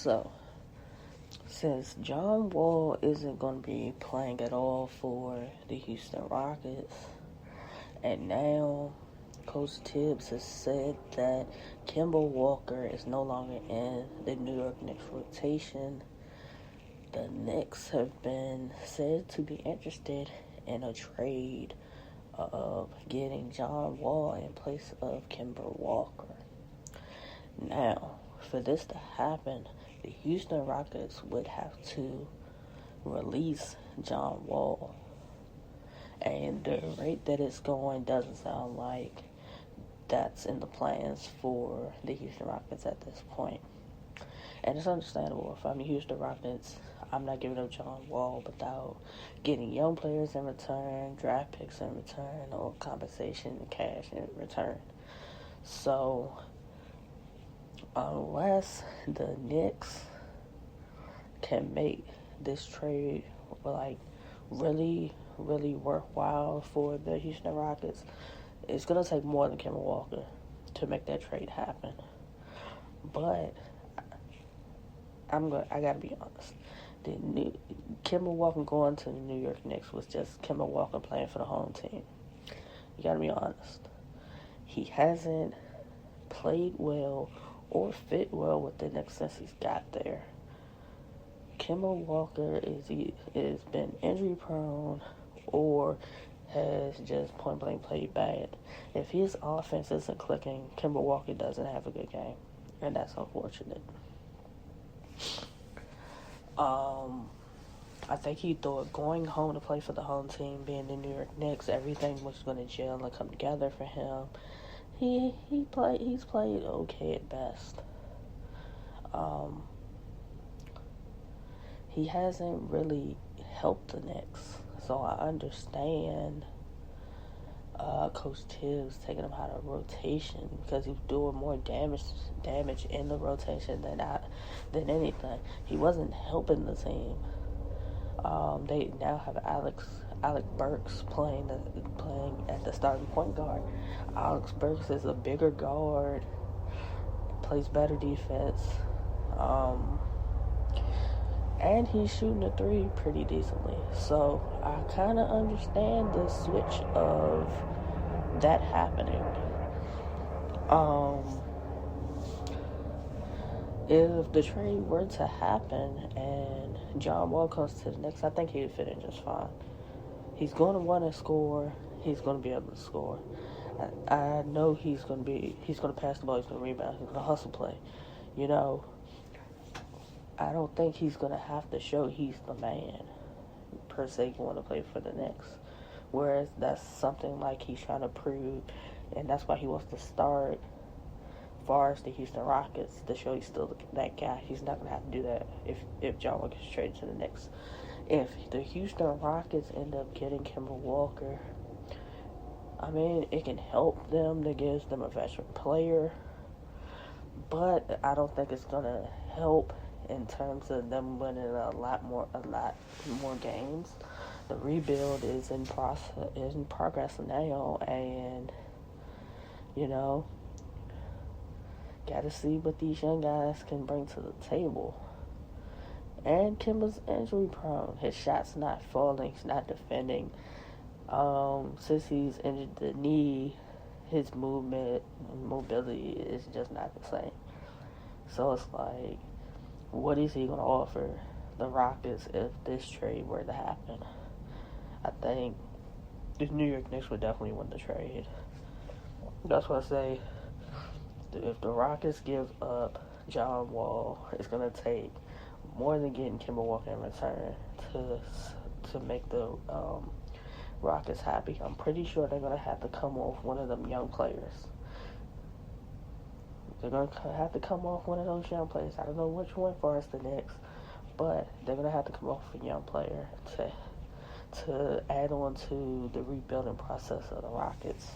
So, since John Wall isn't going to be playing at all for the Houston Rockets, and now Coach Tibbs has said that Kemba Walker is no longer in the New York Knicks rotation, the Knicks have been said to be interested in a trade of getting John Wall in place of Kemba Walker. Now, for this to happen, the Houston Rockets would have to release John Wall. And the rate that it's going doesn't sound like that's in the plans for the Houston Rockets at this point. And it's understandable. If I'm the Houston Rockets, I'm not giving up John Wall without getting young players in return, draft picks in return, or compensation and cash in return. So, unless the Knicks can make this trade really, really worthwhile for the Houston Rockets, it's going to take more than Kemba Walker to make that trade happen. But I gotta be honest. Kemba Walker going to the New York Knicks was just Kemba Walker playing for the home team. You gotta be honest. He hasn't played well or fit well with the Knicks since he's got there. Kemba Walker is been injury prone or has just point blank played bad. If his offense isn't clicking, Kemba Walker doesn't have a good game, and that's unfortunate. I think he thought going home to play for the home team, being the New York Knicks, everything was going to gel and come together for him. He's played okay at best. He hasn't really helped the Knicks, so I understand Coach Tibbs taking him out of rotation because he was doing more damage in the rotation than anything. He wasn't helping the team. They now have Alec Burks playing at the starting point guard. Alex Burks is a bigger guard, plays better defense, and he's shooting a three pretty decently. So I kind of understand the switch of that happening. If the trade were to happen and John Wall comes to the Knicks, I think he would fit in just fine. He's going to want to score. He's going to be able to score. I know he's going to pass the ball. He's going to rebound. He's going to hustle play. You know, I don't think he's going to have to show he's the man, per se, going to play for the Knicks. Whereas that's something like he's trying to prove, and that's why he wants to start far as the Houston Rockets to show he's still that guy. He's not going to have to do that if John Wall gets traded to the Knicks. If the Houston Rockets end up getting Kemba Walker, I mean, it can help them to give them a veteran player, but I don't think it's going to help in terms of them winning a lot more games. The rebuild is in progress now, and you know, got to see what these young guys can bring to the table. And Kemba's injury prone. His shot's not falling. He's not defending. Since he's injured the knee, his movement and mobility is just not the same. So it's like, what is he going to offer the Rockets if this trade were to happen? I think the New York Knicks would definitely win the trade. That's what I say. If the Rockets give up John Wall, it's going to take more than getting Kemba Walker in return to make the Rockets happy. I'm pretty sure they're going to have to come off one of them young players. They're going to have to come off one of those young players. I don't know which one for us, the Knicks, but they're going to have to come off a young player to add on to the rebuilding process of the Rockets.